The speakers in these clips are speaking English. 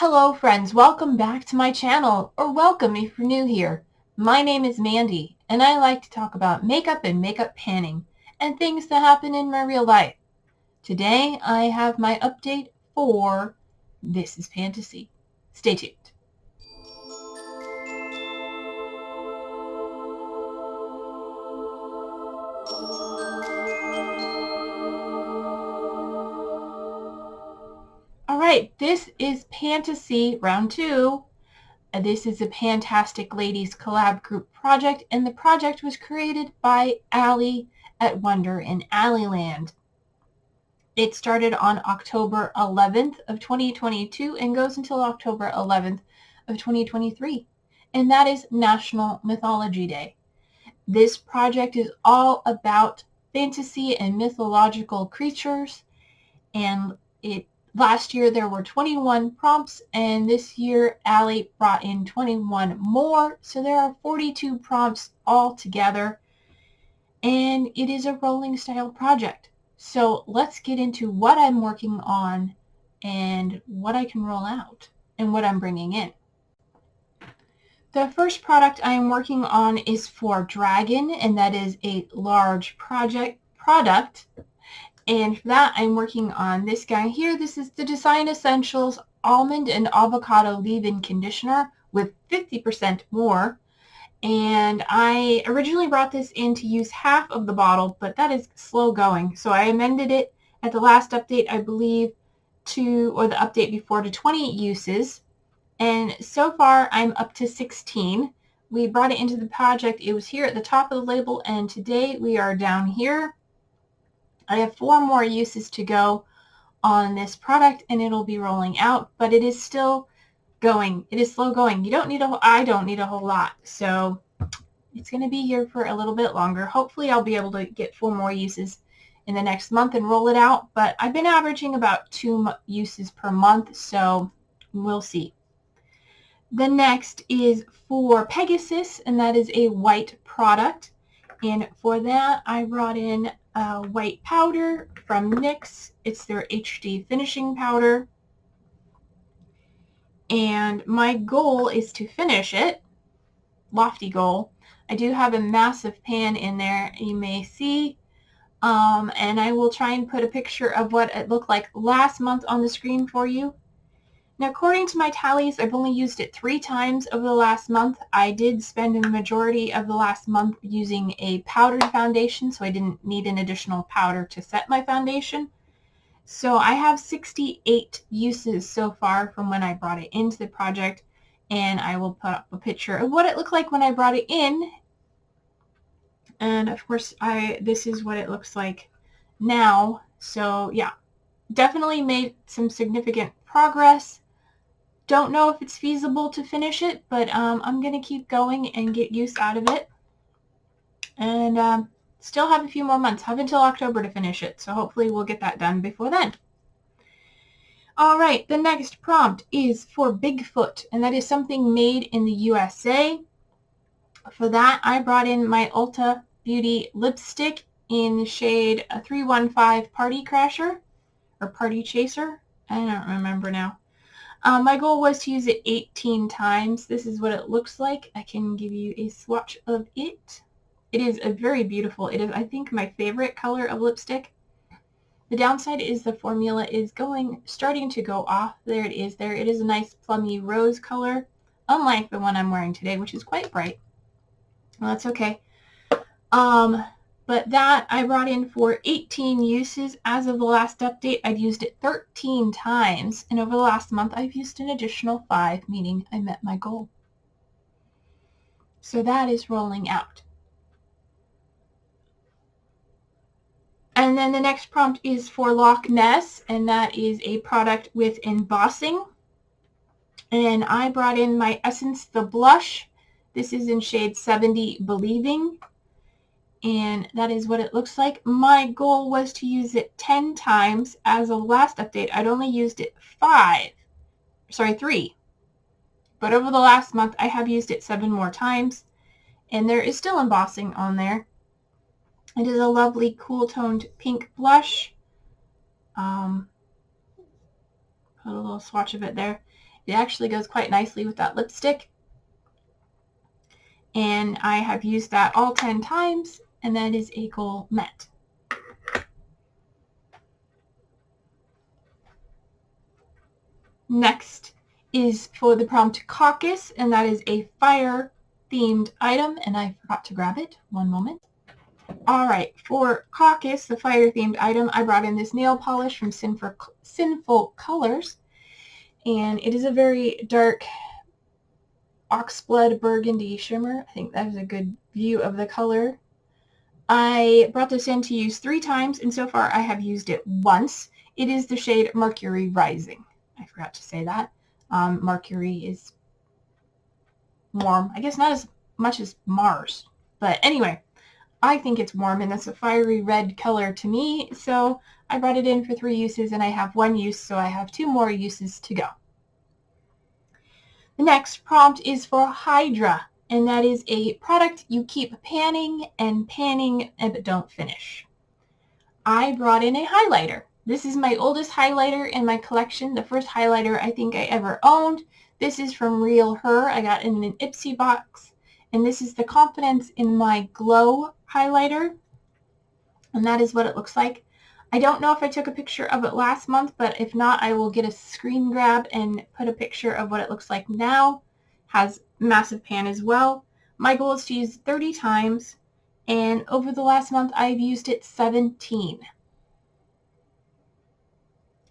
Hello friends, welcome back to my channel, or welcome if you're new here. My name is Mandy, and I like to talk about makeup and makeup panning, and things that happen in my real life. Today I have my update for This is Fantasy. Stay tuned. Alright, this is Pantasy Round 2. This is a Pantastic Ladies collab group project, and the project was created by Allie at Wonder in Alleyland. It started on October 11th of 2022 and goes until October 11th of 2023, and that is National Mythology Day. This project is all about fantasy and mythological creatures, and last year there were 21 prompts, and this year Allie brought in 21 more, so there are 42 prompts all together, and it is a rolling style project. So let's get into what I'm working on and what I can roll out and what I'm bringing in. The first product I am working on is for Dragon, and that is a large product. And for that, I'm working on this guy here. This is the Design Essentials Almond and Avocado Leave-In Conditioner with 50% more. And I originally brought this in to use half of the bottle, but that is slow going. So I amended it at the last update, I believe, or the update before, to 20 uses. And so far, I'm up to 16. We brought it into the project. It was here at the top of the label, and today we are down here. I have 4 more uses to go on this product, and it'll be rolling out, but it is still going. It is slow going. I don't need a whole lot, so it's going to be here for a little bit longer. Hopefully I'll be able to get 4 more uses in the next month and roll it out, but I've been averaging about 2 uses per month, so we'll see. The next is for Pegasus, and that is a white product, and for that I brought in white powder from NYX. It's their HD finishing powder, and my goal is to finish it. Lofty goal. I do have a massive pan in there, you may see, and I will try and put a picture of what it looked like last month on the screen for you. Now, according to my tallies, I've only used it 3 times over the last month. I did spend a majority of the last month using a powdered foundation, so I didn't need an additional powder to set my foundation. So I have 68 uses so far from when I brought it into the project, and I will put up a picture of what it looked like when I brought it in. And of course, this is what it looks like now. So yeah, definitely made some significant progress. Don't know if it's feasible to finish it, but I'm going to keep going and get use out of it. And still have a few more months. Have until October to finish it, so hopefully we'll get that done before then. Alright, the next prompt is for Bigfoot, and that is something made in the USA. For that, I brought in my Ulta Beauty lipstick in the shade 315 Party Crasher, or Party Chaser. I don't remember now. My goal was to use it 18 times. This is what it looks like. I can give you a swatch of it. It is a very beautiful. It is, I think, my favorite color of lipstick. The downside is the formula is starting to go off. There it is. There it is, a nice plummy rose color, unlike the one I'm wearing today, which is quite bright. Well, that's okay. But that I brought in for 18 uses. As of the last update, I'd used it 13 times, and over the last month, I've used an additional 5, meaning I met my goal. So that is rolling out. And then the next prompt is for Loch Ness, and that is a product with embossing. And I brought in my Essence the Blush. This is in shade 70 Believing. And that is what it looks like. My goal was to use it 10 times. As of last update, I'd only used it 3. But over the last month, I have used it 7 more times. And there is still embossing on there. It is a lovely cool-toned pink blush. Put a little swatch of it there. It actually goes quite nicely with that lipstick. And I have used that all 10 times, and that is a goal met. Next is for the prompt caucus, and that is a fire-themed item, and I forgot to grab it. One moment. All right, for caucus, the fire-themed item, I brought in this nail polish from Sinful Colors, and it is a very dark oxblood burgundy shimmer. I think that is a good view of the color. I brought this in to use 3 times, and so far I have used it once. It is the shade Mercury Rising. I forgot to say that. Mercury is warm. I guess not as much as Mars. But anyway, I think it's warm, and that's a fiery red color to me. So I brought it in for 3 uses, and I have 1 use, so I have 2 more uses to go. The next prompt is for Hydra, and that is a product you keep panning and panning but don't finish. I brought in a highlighter. This is my oldest highlighter in my collection, the first highlighter I think I ever owned. This is from Real Her. I got it in an Ipsy box, and this is the Confidence in My Glow highlighter, and that is what it looks like. I don't know if I took a picture of it last month, but if not, I will get a screen grab and put a picture of what it looks like now. Has massive pan as well. My goal is to use it 30 times, and over the last month, I've used it 17.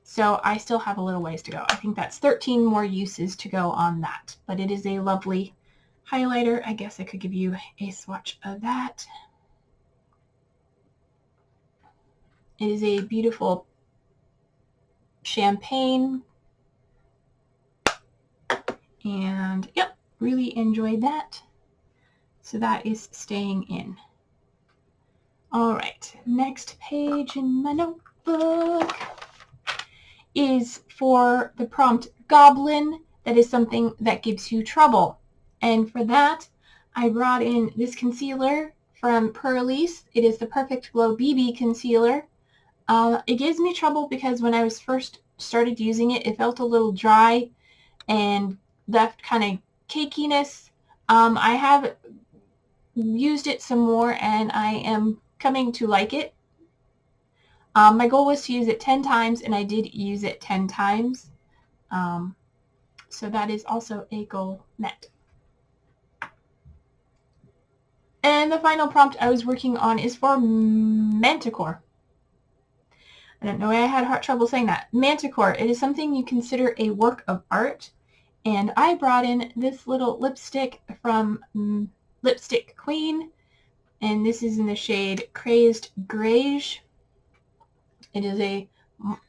So I still have a little ways to go. I think that's 13 more uses to go on that, but it is a lovely highlighter. I guess I could give you a swatch of that. It is a beautiful champagne, and yep, really enjoyed that. So that is staying in. All right, next page in my notebook is for the prompt Goblin. That is something that gives you trouble. And for that, I brought in this concealer from Pearlise. It is the Perfect Glow BB concealer. It gives me trouble because when I was first started using it, it felt a little dry and left kind of cakiness. I have used it some more, and I am coming to like it. My goal was to use it 10 times, and I did use it 10 times. So that is also a goal met. And the final prompt I was working on is for Manticore. I don't know why I had trouble saying that. Manticore. It is something you consider a work of art. And I brought in this little lipstick from Lipstick Queen. And this is in the shade Crazed Greige. It is a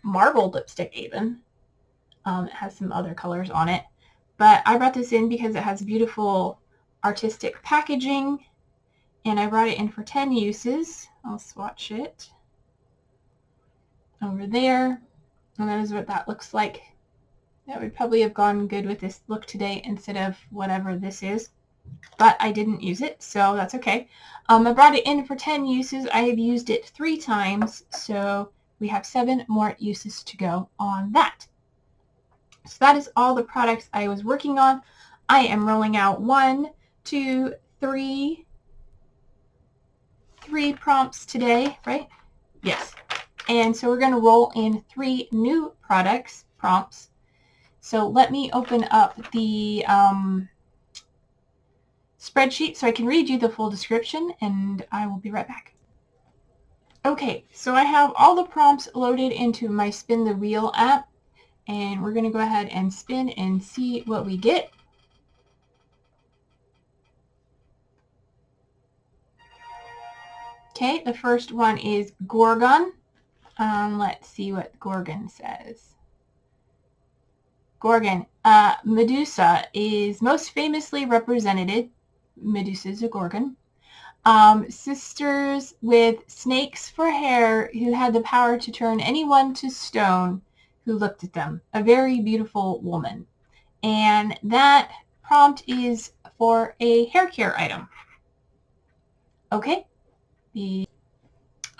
marbled lipstick even. It has some other colors on it. But I brought this in because it has beautiful artistic packaging. And I brought it in for 10 uses. I'll swatch it over there, and that is what that looks like. That would probably have gone good with this look today instead of whatever this is, but I didn't use it, so that's okay. I brought it in for 10 uses. I have used it 3 times, so we have 7 more uses to go on that. So that is all the products I was working on. I am rolling out 1, 2, 3 prompts today, right? Yes. And so we're going to roll in 3 new prompts. So let me open up the spreadsheet so I can read you the full description, and I will be right back. Okay, so I have all the prompts loaded into my Spin the Wheel app, and we're going to go ahead and spin and see what we get. Okay, the first one is Gorgon. Let's see what Gorgon says. Gorgon. Medusa is most famously represented. Medusa is a Gorgon. Sisters with snakes for hair who had the power to turn anyone to stone who looked at them. A very beautiful woman. And that prompt is for a hair care item. Okay.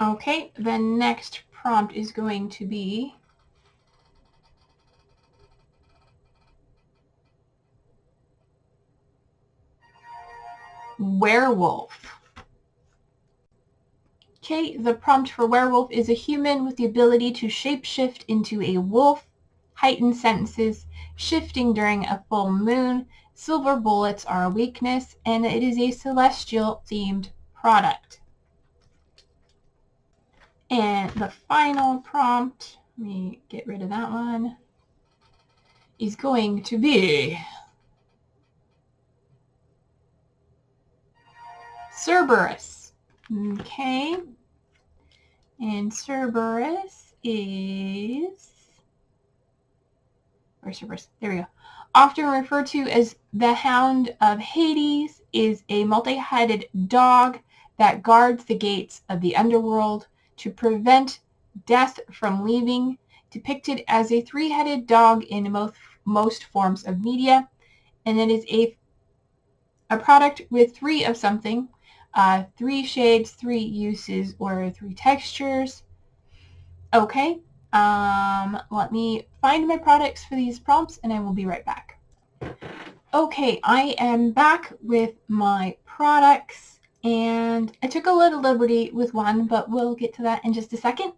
Okay, the next prompt is going to be werewolf. Okay, the prompt for werewolf is a human with the ability to shapeshift into a wolf, heightened senses, shifting during a full moon. Silver bullets are a weakness, and it is a celestial-themed product. And the final prompt, let me get rid of that one, is going to be Cerberus. Okay, and Cerberus is, where's Cerberus? There we go. Often referred to as the Hound of Hades, is a multi-headed dog that guards the gates of the underworld to prevent death from leaving, depicted as a three-headed dog in most forms of media, and it is a product with three of something, 3 shades, 3 uses, or 3 textures. Okay, let me find my products for these prompts and I will be right back. Okay, I am back with my products and I took a little liberty with one, but we'll get to that in just a second.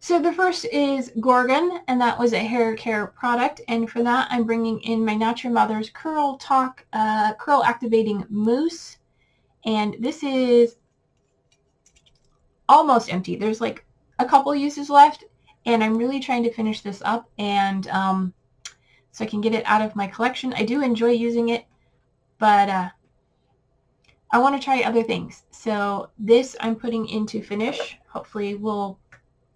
So the first is Gorgon, and that was a hair care product, and for that I'm bringing in my Natural Mother's Curl Talk Curl Activating Mousse, and this is almost empty. There's like a couple uses left, and I'm really trying to finish this up, and so I can get it out of my collection. I do enjoy using it, but I want to try other things. So this I'm putting into finish. Hopefully we'll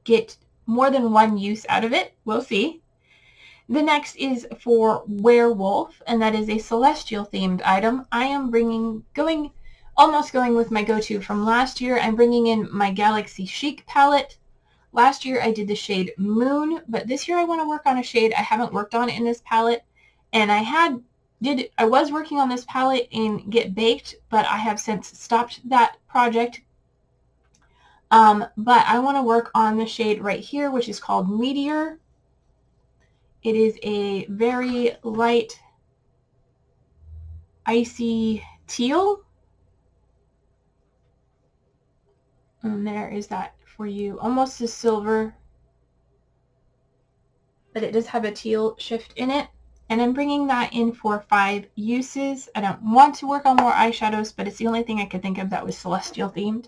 get more than one use out of it. We'll see. The next is for werewolf, and that is a celestial themed item. I am almost going with my go-to from last year. I'm bringing in my Galaxy Chic palette. Last year I did the shade Moon, but this year I want to work on a shade I haven't worked on in this palette, and I was working on this palette in Get Baked, but I have since stopped that project. But I want to work on the shade right here, which is called Meteor. It is a very light, icy teal. And there is that for you. Almost a silver, but it does have a teal shift in it. And I'm bringing that in for 5 uses. I don't want to work on more eyeshadows, but it's the only thing I could think of that was celestial themed.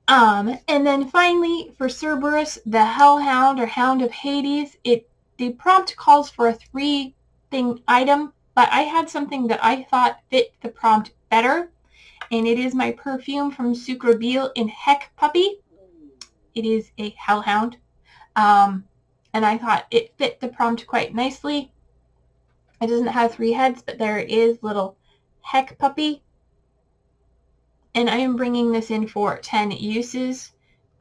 And then finally for Cerberus, the Hellhound or Hound of Hades, the prompt calls for a 3-thing item, but I had something that I thought fit the prompt better, and it is my perfume from Sucrobile in Heck Puppy. It is a Hellhound, and I thought it fit the prompt quite nicely. It doesn't have 3 heads, but there it is, little Heck Puppy. And I am bringing this in for 10 uses.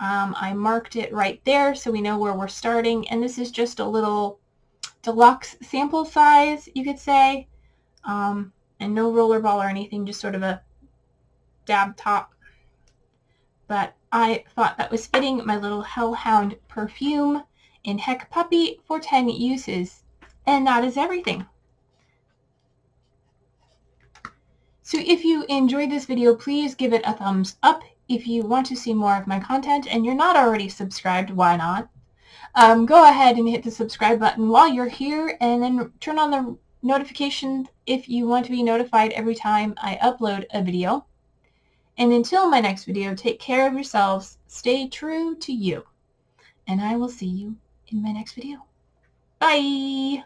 I marked it right there so we know where we're starting. And this is just a little deluxe sample size, you could say. And no rollerball or anything, just sort of a dab top. But I thought that was fitting, my little Hellhound perfume in Heck Puppy for 10 uses. And that is everything. So if you enjoyed this video, please give it a thumbs up. If you want to see more of my content and you're not already subscribed, why not? Go ahead and hit the subscribe button while you're here, and then turn on the notifications if you want to be notified every time I upload a video. And until my next video, take care of yourselves, stay true to you, and I will see you in my next video. Bye!